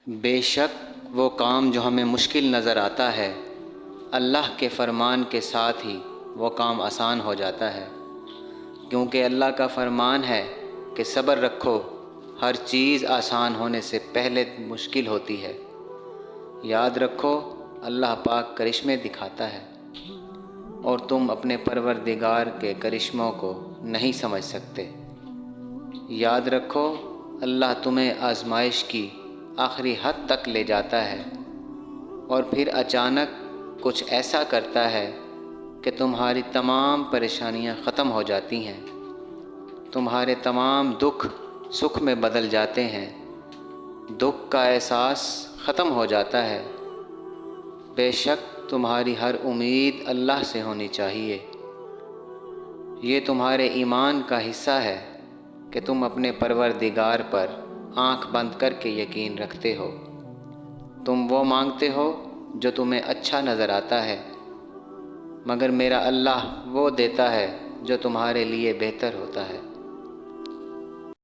بے شک وہ کام جو ہمیں مشکل نظر آتا ہے، اللہ کے فرمان کے ساتھ ہی وہ کام آسان ہو جاتا ہے، کیونکہ اللہ کا فرمان ہے کہ صبر رکھو، ہر چیز آسان ہونے سے پہلے مشکل ہوتی ہے۔ یاد رکھو اللہ پاک کرشمے دکھاتا ہے اور تم اپنے پروردگار کے کرشموں کو نہیں سمجھ سکتے۔ یاد رکھو اللہ تمہیں آزمائش کی آخری حد تک لے جاتا ہے اور پھر اچانک کچھ ایسا کرتا ہے کہ تمہاری تمام پریشانیاں ختم ہو جاتی ہیں، تمہارے تمام دکھ سکھ میں بدل جاتے ہیں، دکھ کا احساس ختم ہو جاتا ہے۔ بے شک تمہاری ہر امید اللہ سے ہونی چاہیے۔ یہ تمہارے ایمان کا حصہ ہے کہ تم اپنے پروردگار پر آنکھ بند کر کے یقین رکھتے ہو۔ تم وہ مانگتے ہو جو تمہیں اچھا نظر آتا ہے، مگر میرا اللہ وہ دیتا ہے جو تمہارے لیے بہتر ہوتا ہے۔